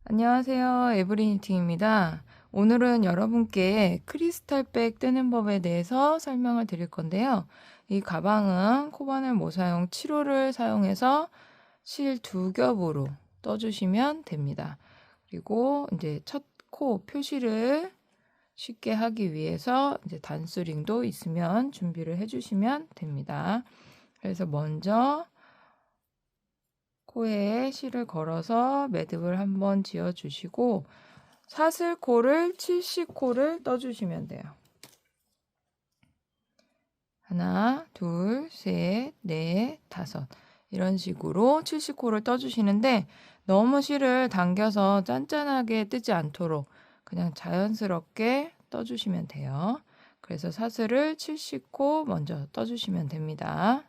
안녕하세요. 에브리니팅입니다. 오늘은 여러분께 크리스탈백 뜨는 법에 대해서 설명을 드릴 건데요. 이 가방은 코바늘 모사용 7호를 사용해서 실 2겹으로 떠주시면 됩니다. 그리고 이제 첫 코 표시를 쉽게 하기 위해서 이제 단수링도 있으면 준비를 해주시면 됩니다. 그래서 먼저 코에 실을 걸어서 매듭을 한번 지어주시고 사슬코를 70코를 떠주시면 돼요. 하나, 둘, 셋, 넷, 다섯 이런 식으로 70코를 떠주시는데 너무 실을 당겨서 짠짠하게 뜨지 않도록 그냥 자연스럽게 떠주시면 돼요. 그래서 사슬을 70코 먼저 떠주시면 됩니다.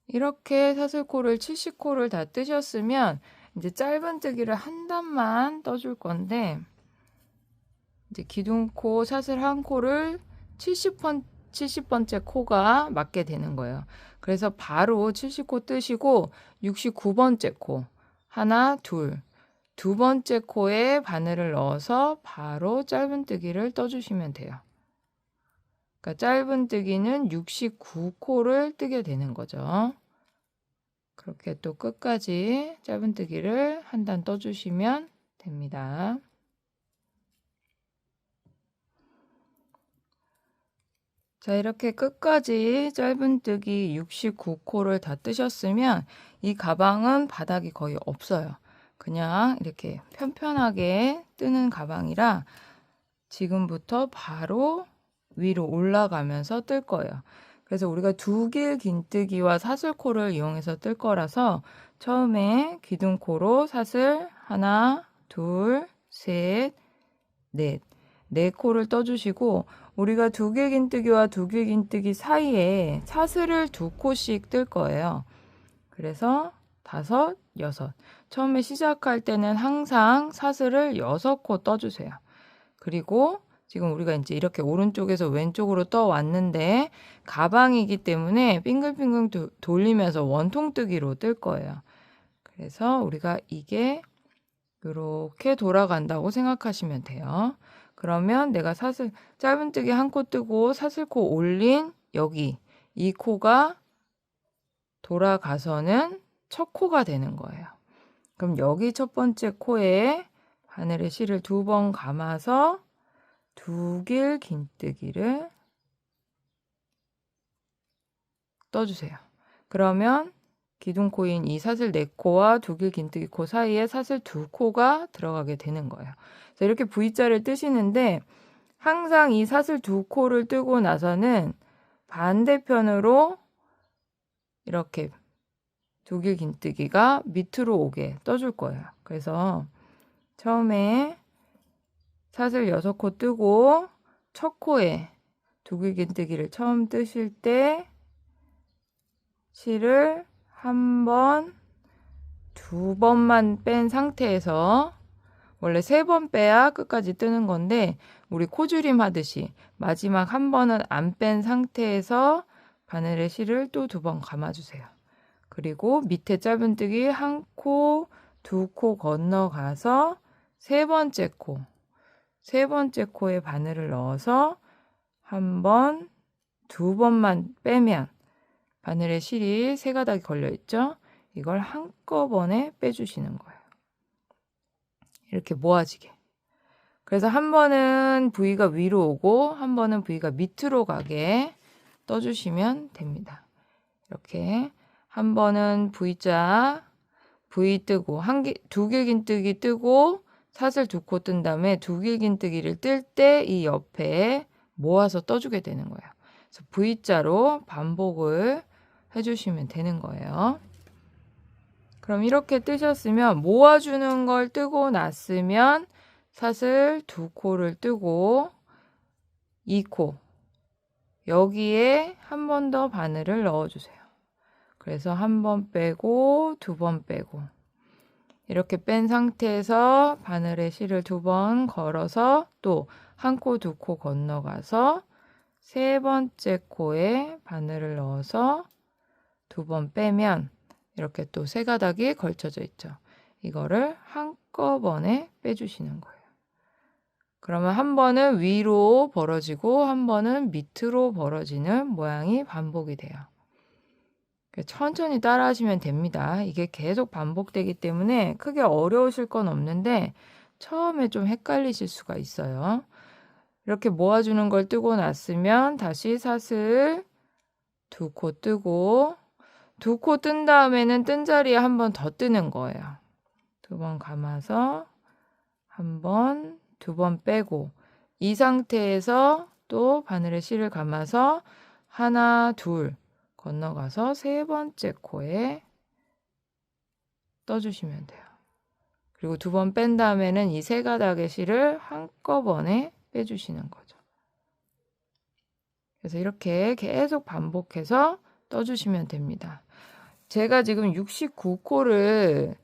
이렇게 사슬코를 70코를 다 뜨셨으면 이제 짧은뜨기를 한 단만 떠줄 건데 이제 기둥코 사슬 한 코를 70번째 코가 맞게 되는 거예요. 그래서 바로 70코 뜨시고 69번째 코 하나 두 번째 코에 바늘을 넣어서 바로 짧은뜨기를 떠주시면 돼요. 그러니까 짧은뜨기는 69코를 뜨게 되는 거죠. 그렇게 또 끝까지 짧은뜨기를 한 단 떠주시면 됩니다. 자, 이렇게 끝까지 짧은뜨기 69코를 다 뜨셨으면 이 가방은 바닥이 거의 없어요. 그냥 이렇게 편편하게 뜨는 가방이라 지금부터 바로 위로 올라가면서 뜰 거예요. 그래서 우리가 두 개의 긴뜨기와 사슬코를 이용해서 뜰 거라서 처음에 기둥코로 사슬 하나, 둘, 셋, 넷, 네 코를 떠주시고 우리가 두 개 긴뜨기와 두 개 긴뜨기 사이에 사슬을 2코씩 뜰 거예요. 그래서 다섯, 여섯. 처음에 시작할 때는 항상 사슬을 6코 떠주세요. 그리고 지금 우리가 이제 이렇게 오른쪽에서 왼쪽으로 떠왔는데 가방이기 때문에 빙글빙글 돌리면서 원통뜨기로 뜰 거예요. 그래서 우리가 이게 이렇게 돌아간다고 생각하시면 돼요. 그러면 내가 사슬 짧은뜨기 한 코 뜨고 사슬코 올린 여기 이 코가 돌아가서는 첫 코가 되는 거예요. 그럼 여기 첫 번째 코에 바늘에 실을 2번 감아서 두 길 긴뜨기를 떠주세요. 그러면 기둥코인 이 사슬 4코와 두 길 긴뜨기 코 사이에 사슬 2코가 들어가게 되는 거예요. 그래서 이렇게 V자를 뜨시는데 항상 이 사슬 2코를 뜨고 나서는 반대편으로 이렇게 두 길 긴뜨기가 밑으로 오게 떠줄 거예요. 그래서 처음에 사슬 6코 뜨고 첫 코에 두 길 긴뜨기를 처음 뜨실 때 실을 한 번, 2번만 뺀 상태에서 원래 3번 빼야 끝까지 뜨는 건데 우리 코줄임 하듯이 마지막 한 번은 안 뺀 상태에서 바늘에 실을 또 2번 감아주세요. 그리고 밑에 짧은뜨기 한 코, 2코 건너가서 세 번째 코에 바늘을 넣어서 한 번, 2번만 빼면 바늘에 실이 3가닥이 걸려있죠? 이걸 한꺼번에 빼주시는 거예요. 이렇게 모아지게. 그래서 한 번은 V가 위로 오고 한 번은 V가 밑으로 가게 떠주시면 됩니다. 이렇게 한 번은 V자, V 뜨고 두 길 긴뜨기 뜨고 사슬 2코 뜬 다음에 두 길 긴뜨기를 뜰 때 이 옆에 모아서 떠주게 되는 거예요. 그래서 V자로 반복을 해주시면 되는 거예요. 그럼 이렇게 뜨셨으면 모아주는 걸 뜨고 났으면 사슬 2코를 뜨고 2코 여기에 한 번 더 바늘을 넣어주세요. 그래서 한 번 빼고 2번 빼고 이렇게 뺀 상태에서 바늘에 실을 2번 걸어서 또 한 코, 2코 건너가서 세 번째 코에 바늘을 넣어서 2번 빼면 이렇게 또 세 가닥이 걸쳐져 있죠. 이거를 한꺼번에 빼주시는 거예요. 그러면 한 번은 위로 벌어지고 한 번은 밑으로 벌어지는 모양이 반복이 돼요. 천천히 따라 하시면 됩니다. 이게 계속 반복되기 때문에 크게 어려우실 건 없는데 처음에 좀 헷갈리실 수가 있어요. 이렇게 모아주는 걸 뜨고 났으면 다시 사슬 2코 뜨고 2코 뜬 다음에는 뜬 자리에 한 번 더 뜨는 거예요. 2번 감아서 한 번, 2번 빼고 이 상태에서 또 바늘에 실을 감아서 하나, 둘 건너가서 세 번째 코에 떠주시면 돼요. 그리고 2번 뺀 다음에는 이 세 가닥의 실을 한꺼번에 빼주시는 거죠. 그래서 이렇게 계속 반복해서 떠주시면 됩니다. 제가 지금 69코를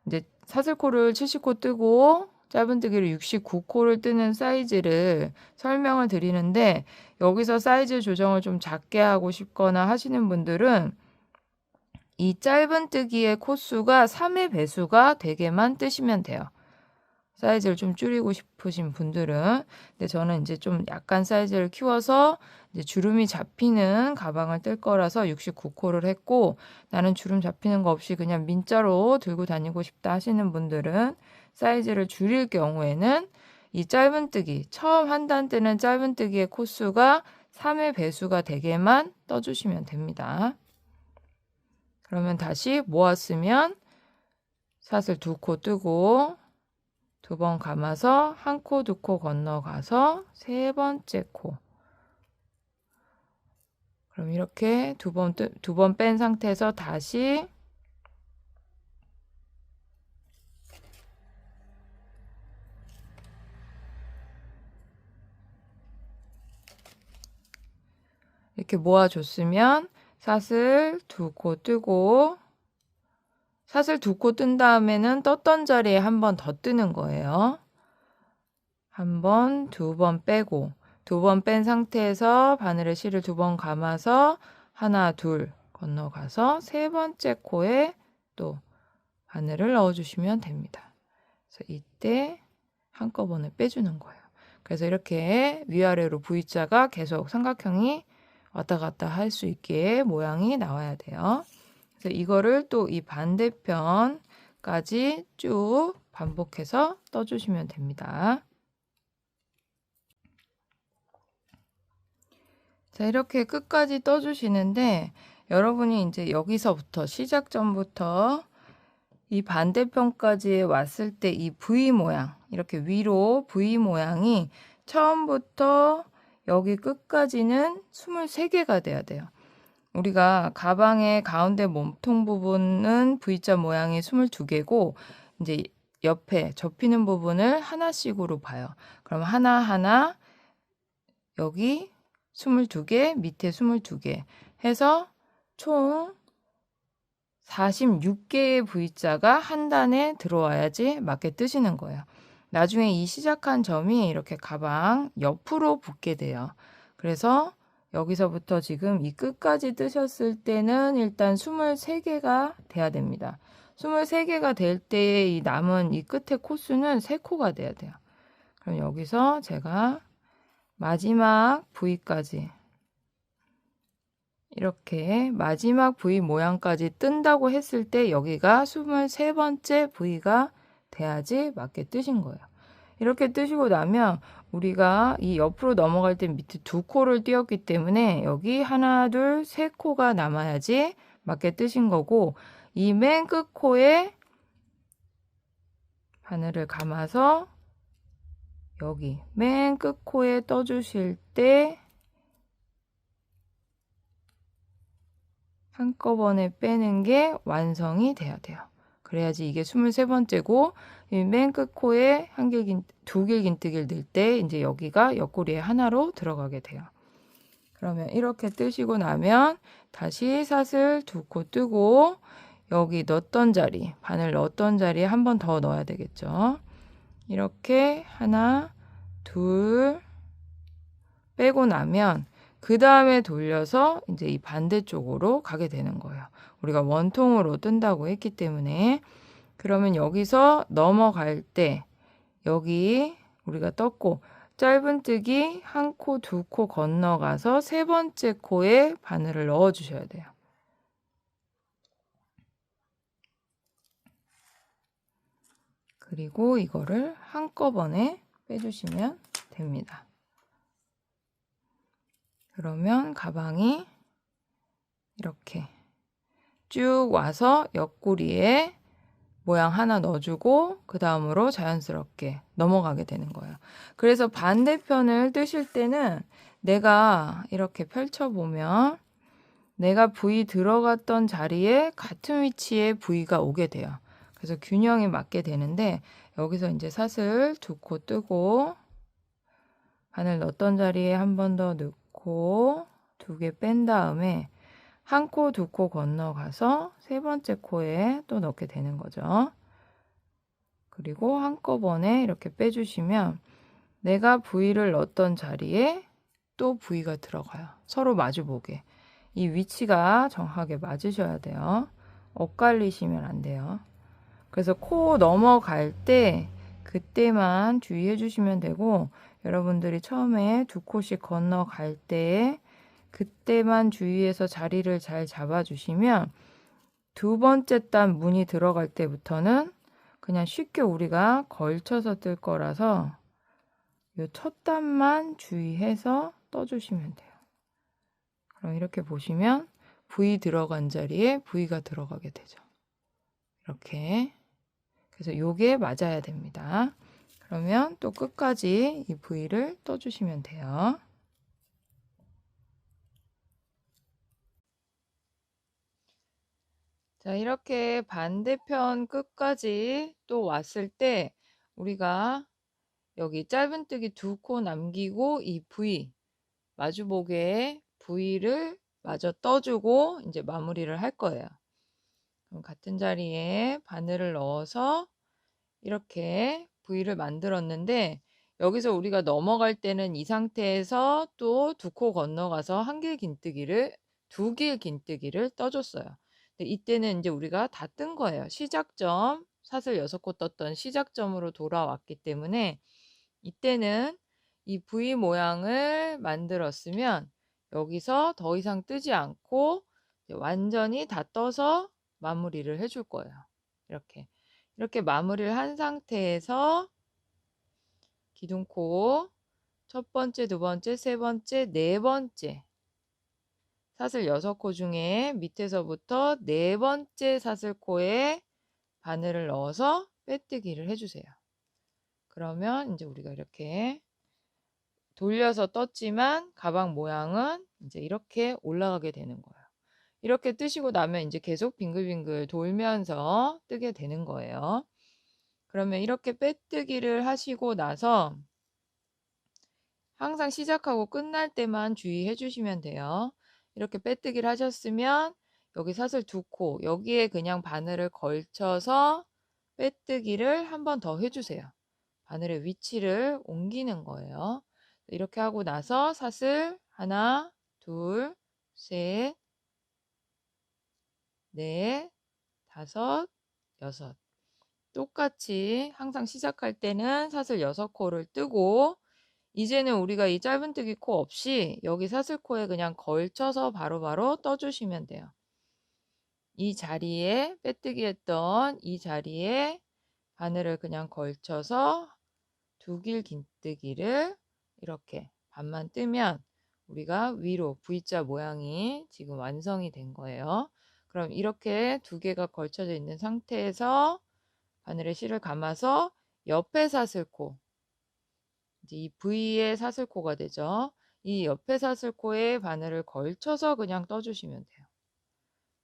이제 사슬코를 70코 뜨고 짧은뜨기를 69코를 뜨는 사이즈를 설명을 드리는데 여기서 사이즈 조정을 좀 작게 하고 싶거나 하시는 분들은 이 짧은뜨기의 코수가 3의 배수가 되게만 뜨시면 돼요. 사이즈를 좀 줄이고 싶으신 분들은. 근데 저는 이제 좀 약간 사이즈를 키워서 이제 주름이 잡히는 가방을 뜰 거라서 69코를 했고, 나는 주름 잡히는 거 없이 그냥 민자로 들고 다니고 싶다 하시는 분들은 사이즈를 줄일 경우에는 이 짧은뜨기, 처음 한 단 뜨는 짧은뜨기의 코수가 3의 배수가 되게만 떠주시면 됩니다. 그러면 다시 모았으면 사슬 2코 뜨고 2번 감아서 한 코, 2코 건너가서 세 번째 코. 그럼 이렇게 두 번 뺀 상태에서 다시 이렇게 모아줬으면 사슬 2코 뜨고 사슬 2코 뜬 다음에는 떴던 자리에 한 번 더 뜨는 거예요. 한 번, 2번 빼고 2번 뺀 상태에서 바늘에 실을 2번 감아서 하나, 둘 건너가서 세 번째 코에 또 바늘을 넣어주시면 됩니다. 그래서 이때 한꺼번에 빼주는 거예요. 그래서 이렇게 위아래로 V자가 계속 삼각형이 왔다 갔다 할 수 있게 모양이 나와야 돼요. 그래서 이거를 또 이 반대편까지 쭉 반복해서 떠주시면 됩니다. 자, 이렇게 끝까지 떠주시는데 여러분이 이제 여기서부터 시작 전부터 이 반대편까지 왔을 때 이 V 모양, 이렇게 위로 V 모양이 처음부터 여기 끝까지는 23개가 돼야 돼요. 우리가 가방의 가운데 몸통 부분은 V자 모양이 22개고 이제 옆에 접히는 부분을 하나씩으로 봐요. 그럼 하나하나 여기 22개, 밑에 22개 해서 총 46개의 V자가 한 단에 들어와야지 맞게 뜨시는 거예요. 나중에 이 시작한 점이 이렇게 가방 옆으로 붙게 돼요. 그래서 여기서부터 지금 이 끝까지 뜨셨을 때는 일단 23개가 돼야 됩니다. 23개가 될 때 이 남은 이 끝에 코수는 3코가 돼야 돼요. 그럼 여기서 제가 마지막 V까지 이렇게 마지막 V 모양까지 뜬다고 했을 때 여기가 23번째 V가 돼야지 맞게 뜨신 거예요. 이렇게 뜨시고 나면 우리가 이 옆으로 넘어갈 때 밑에 2코를 띄었기 때문에 여기 하나, 둘, 세 코가 남아야지 맞게 뜨신 거고 이 맨 끝 코에 바늘을 감아서 여기 맨 끝 코에 떠주실 때 한꺼번에 빼는 게 완성이 돼야 돼요. 그래야지 이게 23번째고 맨 끝 코에 두 길긴뜨기를 넣을 때 이제 여기가 옆구리에 하나로 들어가게 돼요. 그러면 이렇게 뜨시고 나면 다시 사슬 2코 뜨고 여기 넣었던 자리, 바늘 넣었던 자리에 한 번 더 넣어야 되겠죠. 이렇게 하나, 둘 빼고 나면 그 다음에 돌려서 이제 이 반대쪽으로 가게 되는 거예요. 우리가 원통으로 뜬다고 했기 때문에. 그러면 여기서 넘어갈 때 여기 우리가 떴고 짧은뜨기 한 코, 두 코 건너가서 세 번째 코에 바늘을 넣어 주셔야 돼요. 그리고 이거를 한꺼번에 빼주시면 됩니다. 그러면 가방이 이렇게 쭉 와서 옆구리에 모양 하나 넣어주고 그 다음으로 자연스럽게 넘어가게 되는 거예요. 그래서 반대편을 뜨실 때는 내가 이렇게 펼쳐보면 내가 V 들어갔던 자리에 같은 위치에 V가 오게 돼요. 그래서 균형이 맞게 되는데 여기서 이제 사슬 두 코 뜨고 바늘 넣었던 자리에 한 번 더 넣고 두 개 뺀 다음에 한 코, 두 코 건너가서 세 번째 코에 또 넣게 되는 거죠. 그리고 한꺼번에 이렇게 빼주시면 내가 V를 넣었던 자리에 또 V가 들어가요. 서로 마주보게. 이 위치가 정확하게 맞으셔야 돼요. 엇갈리시면 안 돼요. 그래서 코 넘어갈 때 그때만 주의해 주시면 되고 여러분들이 처음에 두 코씩 건너갈 때 그때만 주의해서 자리를 잘 잡아주시면 두 번째 단 문이 들어갈 때부터는 그냥 쉽게 우리가 걸쳐서 뜰 거라서 이 첫 단만 주의해서 떠주시면 돼요. 그럼 이렇게 보시면 V 들어간 자리에 V가 들어가게 되죠. 이렇게. 그래서 요게 맞아야 됩니다. 그러면 또 끝까지 이 V를 떠주시면 돼요. 자, 이렇게 반대편 끝까지 또 왔을 때 우리가 여기 짧은뜨기 두 코 남기고 이 V 마주보게 V를 마저 떠주고 이제 마무리를 할 거예요. 그럼 같은 자리에 바늘을 넣어서 이렇게 V를 만들었는데 여기서 우리가 넘어갈 때는 이 상태에서 또 두 코 건너가서 두 길 긴뜨기를 떠줬어요. 근데 이때는 이제 우리가 다 뜬 거예요. 시작점, 사슬 6코 떴던 시작점으로 돌아왔기 때문에 이때는 이 V 모양을 만들었으면 여기서 더 이상 뜨지 않고 완전히 다 떠서 마무리를 해줄 거예요. 이렇게 마무리를 한 상태에서 기둥코 첫 번째, 두 번째, 세 번째, 네 번째 사슬 6코 중에 밑에서부터 네 번째 사슬코에 바늘을 넣어서 빼뜨기를 해주세요. 그러면 이제 우리가 이렇게 돌려서 떴지만 가방 모양은 이제 이렇게 올라가게 되는 거예요. 이렇게 뜨시고 나면 이제 계속 빙글빙글 돌면서 뜨게 되는 거예요. 그러면 이렇게 빼뜨기를 하시고 나서 항상 시작하고 끝날 때만 주의해 주시면 돼요. 이렇게 빼뜨기를 하셨으면 여기 사슬 두 코, 여기에 그냥 바늘을 걸쳐서 빼뜨기를 한 번 더 해주세요. 바늘의 위치를 옮기는 거예요. 이렇게 하고 나서 사슬 하나, 둘, 셋, 넷, 다섯, 여섯. 똑같이 항상 시작할 때는 사슬 6코를 뜨고 이제는 우리가 이 짧은뜨기 코 없이 여기 사슬코에 그냥 걸쳐서 바로바로 떠주시면 돼요. 이 자리에 빼뜨기 했던 이 자리에 바늘을 그냥 걸쳐서 두 길 긴뜨기를 이렇게 반만 뜨면 우리가 위로 V자 모양이 지금 완성이 된 거예요. 그럼 이렇게 두 개가 걸쳐져 있는 상태에서 바늘에 실을 감아서 옆에 사슬코, 이제 이 V의 사슬코가 되죠. 이 옆에 사슬코에 바늘을 걸쳐서 그냥 떠주시면 돼요.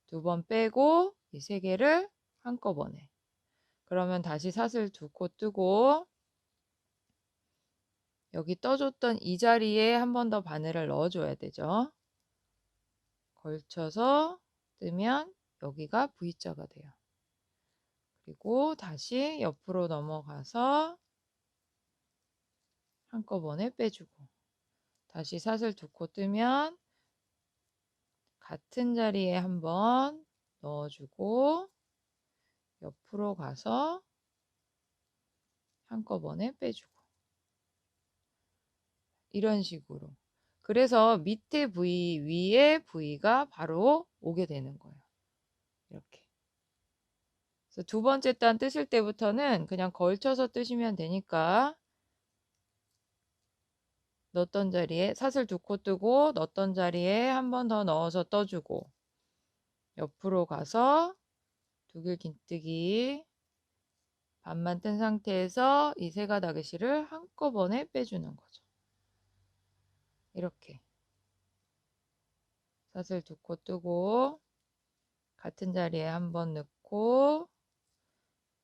두 번 빼고 이 세 개를 한꺼번에. 그러면 다시 사슬 두 코 뜨고 여기 떠줬던 이 자리에 한 번 더 바늘을 넣어줘야 되죠. 걸쳐서 뜨면 여기가 V자가 돼요. 그리고 다시 옆으로 넘어가서 한꺼번에 빼주고 다시 사슬 2코 뜨면 같은 자리에 한번 넣어주고 옆으로 가서 한꺼번에 빼주고 이런 식으로. 그래서 밑에 부위 위에 부위가 바로 오게 되는 거예요. 이렇게. 그래서 두 번째 단 뜨실 때부터는 그냥 걸쳐서 뜨시면 되니까 넣었던 자리에 사슬 2코 뜨고 넣었던 자리에 한 번 더 넣어서 떠주고 옆으로 가서 두길 긴뜨기 반만 뜬 상태에서 이 세 가닥의 실을 한꺼번에 빼주는 거죠. 이렇게 사슬 2코 뜨고 같은 자리에 한 번 넣고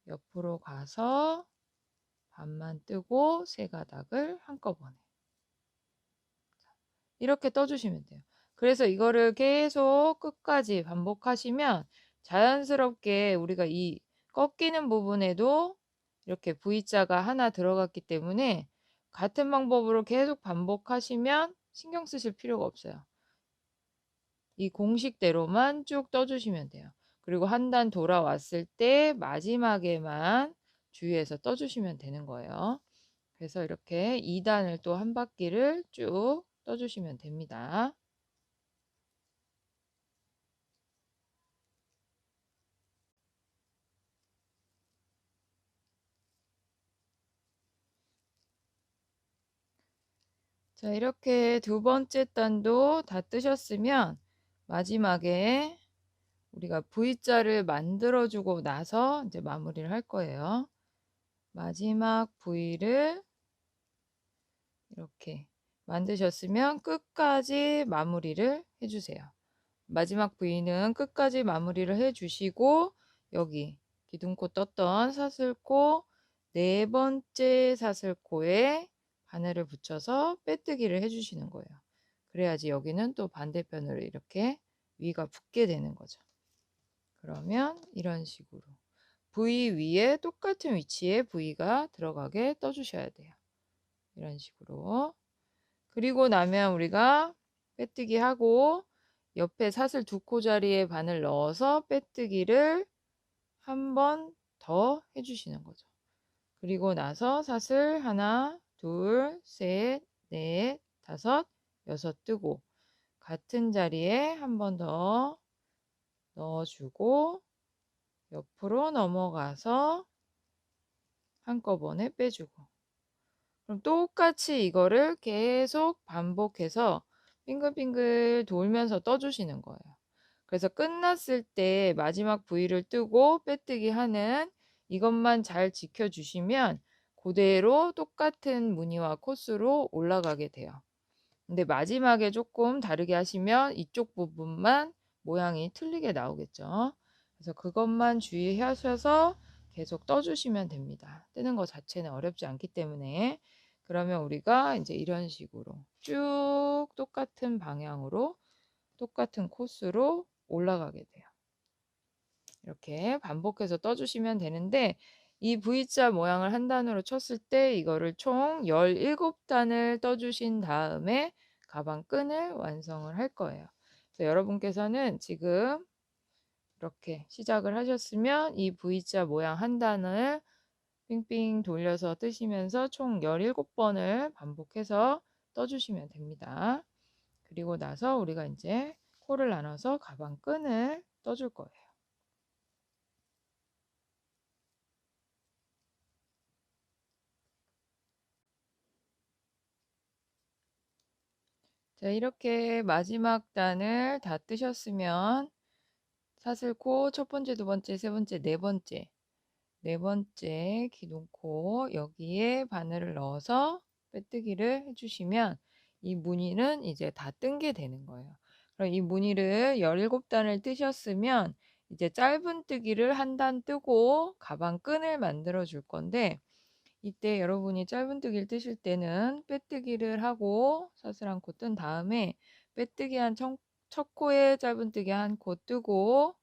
옆으로 가서 반만 뜨고 세 가닥을 한꺼번에 이렇게 떠주시면 돼요. 그래서 이거를 계속 끝까지 반복하시면 자연스럽게 우리가 이 꺾이는 부분에도 이렇게 V자가 하나 들어갔기 때문에 같은 방법으로 계속 반복하시면 신경 쓰실 필요가 없어요. 이 공식대로만 쭉 떠주시면 돼요. 그리고 한 단 돌아왔을 때 마지막에만 주의해서 떠주시면 되는 거예요. 그래서 이렇게 2단을 또 한 바퀴를 쭉 떠주시면 됩니다. 자, 이렇게 두 번째 단도 다 뜨셨으면 마지막에 우리가 V자를 만들어주고 나서 이제 마무리를 할 거예요. 마지막 V를 이렇게 만드셨으면 끝까지 마무리를 해주세요. 마지막 V는 끝까지 마무리를 해주시고 여기 기둥코 떴던 사슬코 네 번째 사슬코에 바늘을 붙여서 빼뜨기를 해주시는 거예요. 그래야지 여기는 또 반대편으로 이렇게 위가 붙게 되는 거죠. 그러면 이런 식으로 V 위에 똑같은 위치에 V가 들어가게 떠주셔야 돼요. 이런 식으로. 그리고 나면 우리가 빼뜨기 하고 옆에 사슬 2코 자리에 바늘 넣어서 빼뜨기를 한 번 더 해주시는 거죠. 그리고 나서 사슬 하나, 둘, 셋, 넷, 다섯, 여섯 뜨고 같은 자리에 한 번 더 넣어주고 옆으로 넘어가서 한꺼번에 빼주고 그럼 똑같이 이거를 계속 반복해서 빙글빙글 돌면서 떠주시는 거예요. 그래서 끝났을 때 마지막 부위를 뜨고 빼뜨기 하는 이것만 잘 지켜주시면 그대로 똑같은 무늬와 코스로 올라가게 돼요. 근데 마지막에 조금 다르게 하시면 이쪽 부분만 모양이 틀리게 나오겠죠. 그래서 그것만 주의하셔서 계속 떠주시면 됩니다. 뜨는 것 자체는 어렵지 않기 때문에 그러면 우리가 이제 이런 식으로 쭉 똑같은 방향으로 똑같은 코스로 올라가게 돼요. 이렇게 반복해서 떠주시면 되는데 이 V자 모양을 한 단으로 쳤을 때 이거를 총 17단을 떠주신 다음에 가방 끈을 완성을 할 거예요. 그래서 여러분께서는 지금 이렇게 시작을 하셨으면 이 V자 모양 한 단을 빙빙 돌려서 뜨시면서 총 17번을 반복해서 떠주시면 됩니다. 그리고 나서 우리가 이제 코를 나눠서 가방 끈을 떠줄 거예요. 자, 이렇게 마지막 단을 다 뜨셨으면 사슬코 첫 번째, 두 번째, 세 번째, 네 번째 기둥코 여기에 바늘을 넣어서 빼뜨기를 해주시면 이 무늬는 이제 다 뜬 게 되는 거예요. 그럼 이 무늬를 17단을 뜨셨으면 이제 짧은 뜨기를 한 단 뜨고 가방 끈을 만들어 줄 건데 이때 여러분이 짧은뜨기를 뜨실 때는 빼뜨기를 하고 사슬 한 코 뜬 다음에 빼뜨기 한 첫 코에 짧은뜨기 한 코 뜨고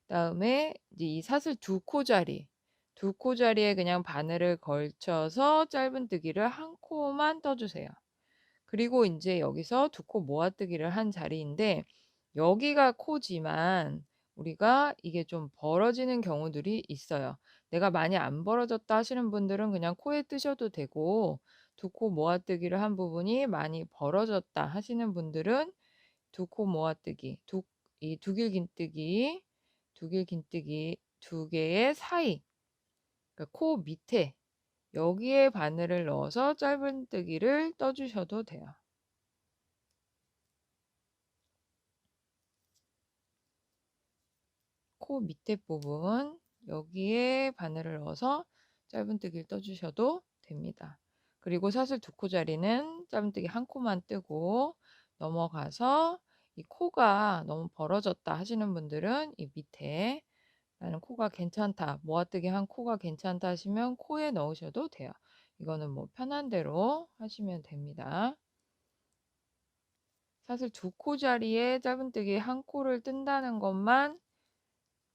그다음에 이제 이 사슬 2코 자리 2코 자리에 그냥 바늘을 걸쳐서 짧은뜨기를 한 코만 떠주세요. 그리고 이제 여기서 두 코 모아뜨기를 한 자리인데 여기가 코지만 우리가 이게 좀 벌어지는 경우들이 있어요. 내가 많이 안 벌어졌다 하시는 분들은 그냥 코에 뜨셔도 되고 두 코 모아뜨기를 한 부분이 많이 벌어졌다 하시는 분들은 두 코 모아뜨기, 이 두길긴뜨기, 두길긴뜨기 두 개의 사이, 그러니까 코 밑에 여기에 바늘을 넣어서 짧은뜨기를 떠주셔도 돼요. 코 밑에 부분 여기에 바늘을 넣어서 짧은뜨기를 떠주셔도 됩니다. 그리고 사슬 두 코짜리는 짧은뜨기 한 코만 뜨고 넘어가서 이 코가 너무 벌어졌다 하시는 분들은 이 밑에 나는 코가 괜찮다, 모아뜨기 한 코가 괜찮다 하시면 코에 넣으셔도 돼요. 이거는 뭐 편한 대로 하시면 됩니다. 사실 두 코짜리에 짧은뜨기 한 코를 뜬다는 것만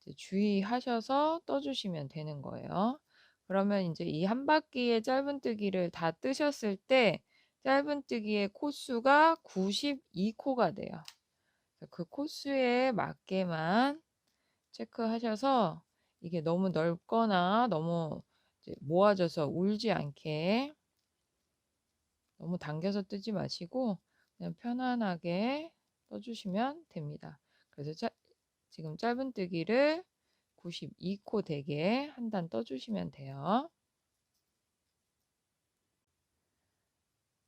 이제 주의하셔서 떠주시면 되는 거예요. 그러면 이제 이 한 바퀴의 짧은뜨기를 다 뜨셨을 때 짧은뜨기의 코수가 92코가 돼요. 그 코수에 맞게만 체크하셔서 이게 너무 넓거나 너무 이제 모아져서 울지 않게 너무 당겨서 뜨지 마시고 그냥 편안하게 떠주시면 됩니다. 그래서 지금 짧은뜨기를 92코 되게 한 단 떠주시면 돼요.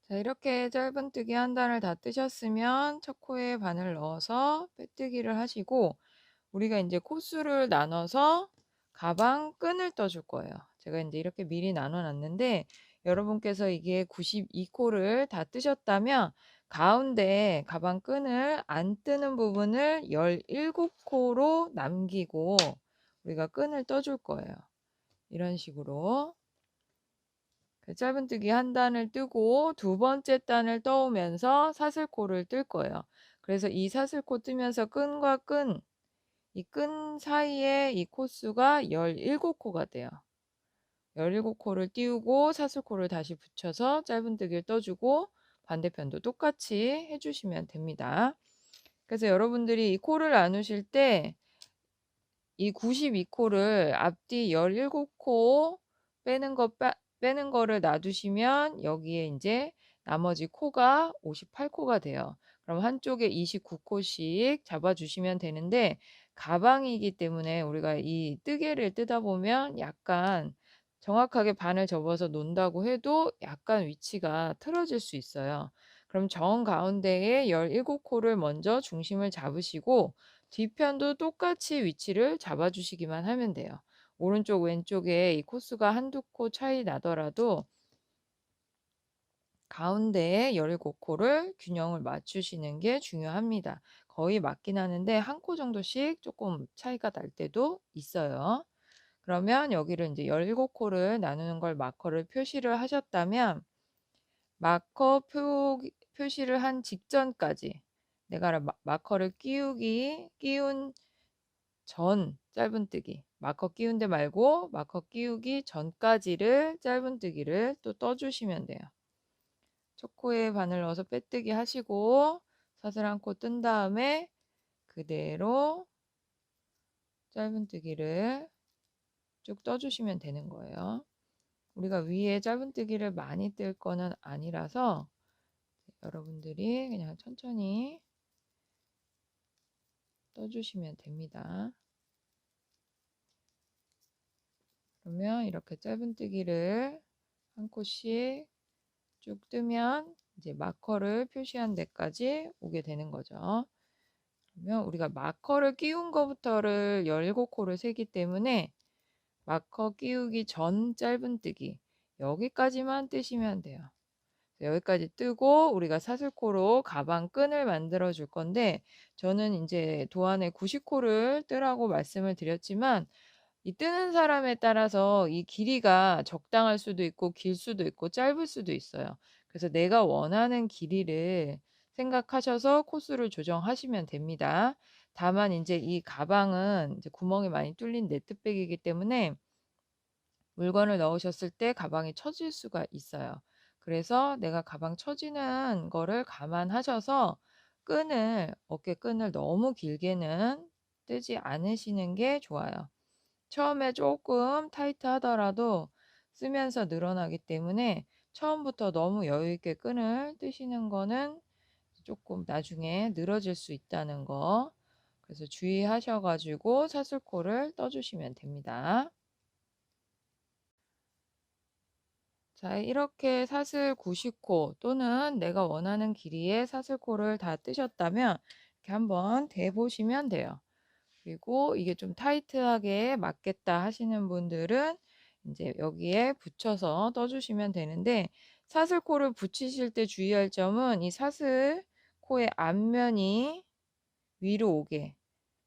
자, 이렇게 짧은뜨기 한 단을 다 뜨셨으면 첫 코에 바늘 넣어서 빼뜨기를 하시고 우리가 이제 코수를 나눠서 가방 끈을 떠줄 거예요. 제가 이제 이렇게 미리 나눠 놨는데 여러분께서 이게 92코를 다 뜨셨다면 가운데 가방 끈을 안 뜨는 부분을 17코로 남기고 우리가 끈을 떠줄 거예요. 이런 식으로 짧은뜨기 한 단을 뜨고 두 번째 단을 떠오면서 사슬코를 뜰 거예요. 그래서 이 사슬코 뜨면서 끈과 끈, 이 끈 사이에 이 코수가 17코가 돼요. 17코를 띄우고 사슬코를 다시 붙여서 짧은뜨기를 떠주고 반대편도 똑같이 해주시면 됩니다. 그래서 여러분들이 이 코를 나누실 때 이 92코를 앞뒤 17코 빼는 거를 놔두시면 여기에 이제 나머지 코가 58코가 돼요. 그럼 한쪽에 29코씩 잡아주시면 되는데 가방이기 때문에 우리가 이 뜨개를 뜨다 보면 약간 정확하게 반을 접어서 놓는다고 해도 약간 위치가 틀어질 수 있어요. 그럼 정 가운데에 17코를 먼저 중심을 잡으시고 뒤편도 똑같이 위치를 잡아주시기만 하면 돼요. 오른쪽 왼쪽에 이 코수가 한두 코 차이 나더라도 가운데에 17코를 균형을 맞추시는 게 중요합니다. 거의 맞긴 하는데 한 코 정도씩 조금 차이가 날 때도 있어요. 그러면 여기를 이제 17코를 나누는 걸 마커를 표시를 하셨다면 마커 표시를 한 직전까지 내가 마커를 끼운 전 짧은뜨기 마커 끼운 데 말고 마커 끼우기 전까지를 짧은뜨기를 또 떠주시면 돼요. 첫 코에 바늘 넣어서 빼뜨기 하시고 사슬 한 코 뜬 다음에 그대로 짧은뜨기를 쭉 떠주시면 되는 거예요. 우리가 위에 짧은뜨기를 많이 뜰 거는 아니라서 여러분들이 그냥 천천히 떠주시면 됩니다. 그러면 이렇게 짧은뜨기를 한 코씩 쭉 뜨면 이제 마커를 표시한 데까지 오게 되는 거죠. 그러면 우리가 마커를 끼운 거부터를 17코를 세기 때문에 마커 끼우기 전 짧은뜨기 여기까지만 뜨시면 돼요. 여기까지 뜨고 우리가 사슬코로 가방 끈을 만들어 줄 건데 저는 이제 도안에 90코를 뜨라고 말씀을 드렸지만 이 뜨는 사람에 따라서 이 길이가 적당할 수도 있고 길 수도 있고 짧을 수도 있어요. 그래서 내가 원하는 길이를 생각하셔서 코스를 조정하시면 됩니다. 다만 이제 이 가방은 이제 구멍이 많이 뚫린 네트백이기 때문에 물건을 넣으셨을 때 가방이 처질 수가 있어요. 그래서 내가 가방 처지는 거를 감안하셔서 어깨끈을 너무 길게는 뜨지 않으시는 게 좋아요. 처음에 조금 타이트하더라도 쓰면서 늘어나기 때문에 처음부터 너무 여유 있게 끈을 뜨시는 거는 조금 나중에 늘어질 수 있다는 거. 그래서 주의하셔 가지고 사슬코를 떠주시면 됩니다. 자, 이렇게 사슬 90코 또는 내가 원하는 길이의 사슬코를 다 뜨셨다면 이렇게 한번 대보시면 돼요. 그리고 이게 좀 타이트하게 맞겠다 하시는 분들은 이제 여기에 붙여서 떠주시면 되는데, 사슬코를 붙이실 때 주의할 점은 이 사슬코의 앞면이 위로 오게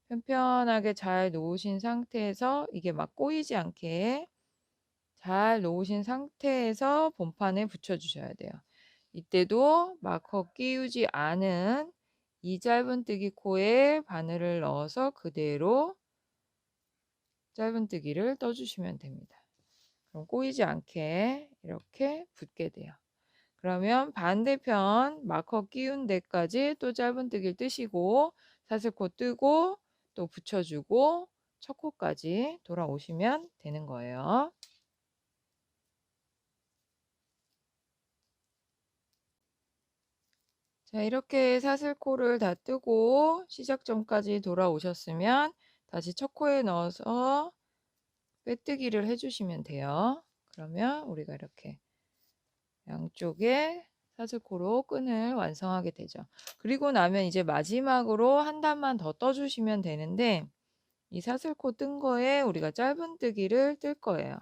편편하게 잘 놓으신 상태에서, 이게 막 꼬이지 않게 잘 놓으신 상태에서 본판에 붙여 주셔야 돼요. 이때도 마커 끼우지 않은 이 짧은뜨기 코에 바늘을 넣어서 그대로 짧은뜨기를 떠주시면 됩니다. 그럼 꼬이지 않게 이렇게 붙게 돼요. 그러면 반대편 마커 끼운 데까지 또 짧은뜨기를 뜨시고 사슬코 뜨고 또 붙여주고 첫 코까지 돌아오시면 되는 거예요. 자, 이렇게 사슬코를 다 뜨고 시작점까지 돌아오셨으면 다시 첫 코에 넣어서 빼뜨기를 해주시면 돼요. 그러면 우리가 이렇게 양쪽에 사슬코로 끈을 완성하게 되죠. 그리고 나면 이제 마지막으로 한 단만 더 떠주시면 되는데, 이 사슬코 뜬 거에 우리가 짧은뜨기를 뜰 거예요.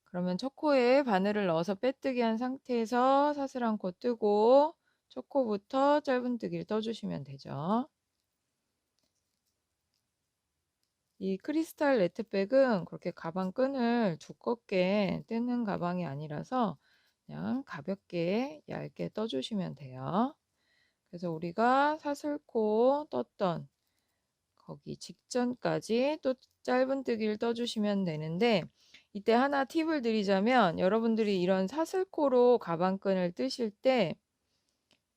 그러면 첫 코에 바늘을 넣어서 빼뜨기 한 상태에서 사슬 한 코 뜨고 첫 코부터 짧은뜨기를 떠주시면 되죠. 이 크리스탈 네트백은 그렇게 가방 끈을 두껍게 뜨는 가방이 아니라서 그냥 가볍게 얇게 떠주시면 돼요. 그래서 우리가 사슬코 떴던 거기 직전까지 또 짧은뜨기를 떠주시면 되는데, 이때 하나 팁을 드리자면, 여러분들이 이런 사슬코로 가방끈을 뜨실 때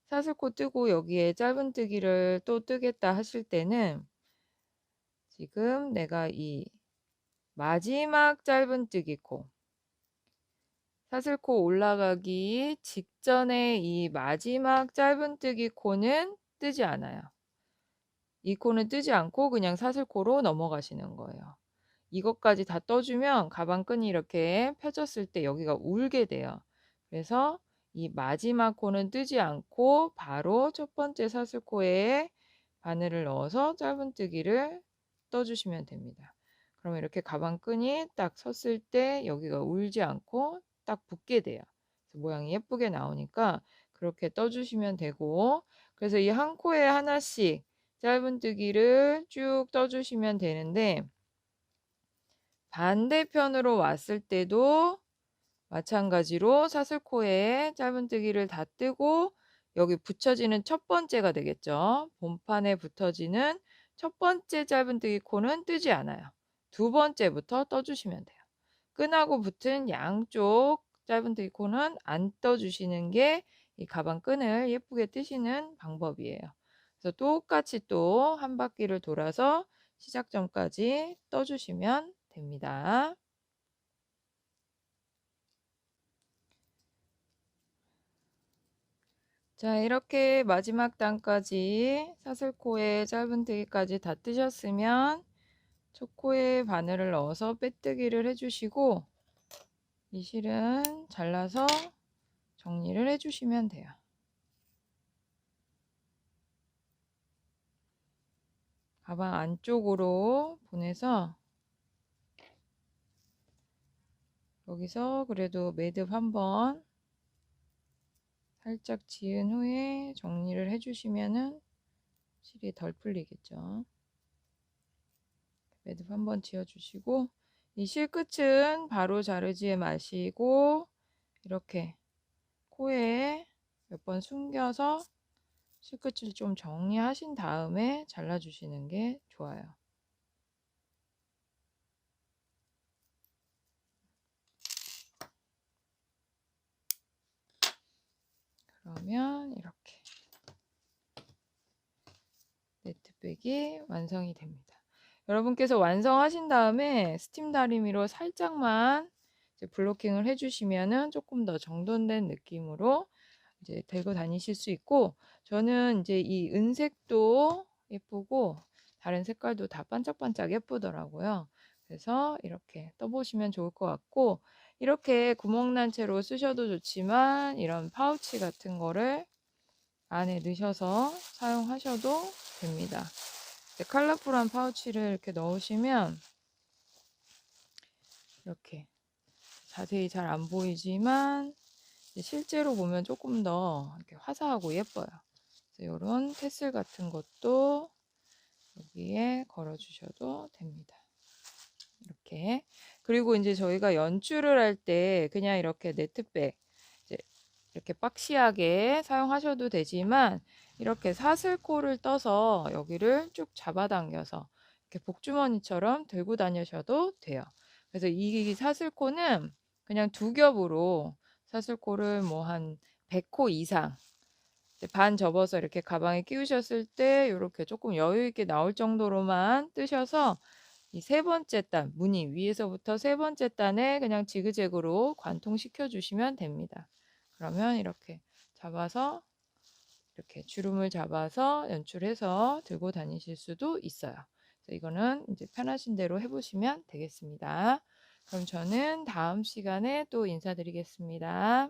사슬코 뜨고 여기에 짧은뜨기를 또 뜨겠다 하실 때는 지금 내가 이 마지막 짧은뜨기 코, 사슬코 올라가기 직전에 이 마지막 짧은뜨기 코는 뜨지 않아요. 이 코는 뜨지 않고 그냥 사슬코로 넘어가시는 거예요. 이것까지 다 떠주면 가방끈이 이렇게 펴졌을 때 여기가 울게 돼요. 그래서 이 마지막 코는 뜨지 않고 바로 첫 번째 사슬코에 바늘을 넣어서 짧은뜨기를 떠주시면 됩니다. 그러면 이렇게 가방끈이 딱 섰을 때 여기가 울지 않고 딱 붙게 돼요. 그래서 모양이 예쁘게 나오니까 그렇게 떠주시면 되고, 그래서 이 한 코에 하나씩 짧은뜨기를 쭉 떠주시면 되는데, 반대편으로 왔을 때도 마찬가지로 사슬코에 짧은뜨기를 다 뜨고 여기 붙여지는 첫 번째가 되겠죠. 본판에 붙어지는 첫 번째 짧은뜨기 코는 뜨지 않아요. 두 번째부터 떠주시면 돼요. 끈하고 붙은 양쪽 짧은뜨기 코는 안 떠주시는 게 이 가방 끈을 예쁘게 뜨시는 방법이에요. 그래서 똑같이 또 한 바퀴를 돌아서 시작점까지 떠주시면 됩니다. 자, 이렇게 마지막 단까지 사슬코에 짧은뜨기까지 다 뜨셨으면 첫 코에 바늘을 넣어서 빼뜨기를 해주시고 이 실은 잘라서 정리를 해주시면 돼요. 가방 안쪽으로 보내서 여기서 그래도 매듭 한번 살짝 지은 후에 정리를 해주시면은 실이 덜 풀리겠죠. 매듭 한번 지어주시고 이 실 끝은 바로 자르지 마시고 이렇게 코에 몇 번 숨겨서 실끝을 좀 정리하신 다음에 잘라주시는 게 좋아요. 그러면 이렇게 네트백이 완성이 됩니다. 여러분께서 완성하신 다음에 스팀 다리미로 살짝만 이제 블로킹을 해주시면은 조금 더 정돈된 느낌으로 이제 들고 다니실 수 있고, 저는 이제 이 은색도 예쁘고 다른 색깔도 다 반짝반짝 예쁘더라고요. 그래서 이렇게 떠보시면 좋을 것 같고, 이렇게 구멍난 채로 쓰셔도 좋지만 이런 파우치 같은 거를 안에 넣으셔서 사용하셔도 됩니다. 컬러풀한 파우치를 이렇게 넣으시면 이렇게 자세히 잘 안 보이지만 실제로 보면 조금 더 이렇게 화사하고 예뻐요. 그래서 이런 테슬 같은 것도 여기에 걸어 주셔도 됩니다. 이렇게. 그리고 이제 저희가 연출을 할 때 그냥 이렇게 네트백 이제 이렇게 박시하게 사용하셔도 되지만, 이렇게 사슬코를 떠서 여기를 쭉 잡아당겨서 이렇게 복주머니처럼 들고 다니셔도 돼요. 그래서 이 사슬코는 그냥 두 겹으로 사슬코를 뭐 한 100코 이상 반 접어서 이렇게 가방에 끼우셨을 때 이렇게 조금 여유 있게 나올 정도로만 뜨셔서 이 세 번째 단, 무늬 위에서부터 세 번째 단에 그냥 지그재그로 관통시켜 주시면 됩니다. 그러면 이렇게 잡아서 이렇게 주름을 잡아서 연출해서 들고 다니실 수도 있어요. 그래서 이거는 이제 편하신 대로 해보시면 되겠습니다. 그럼 저는 다음 시간에 또 인사드리겠습니다.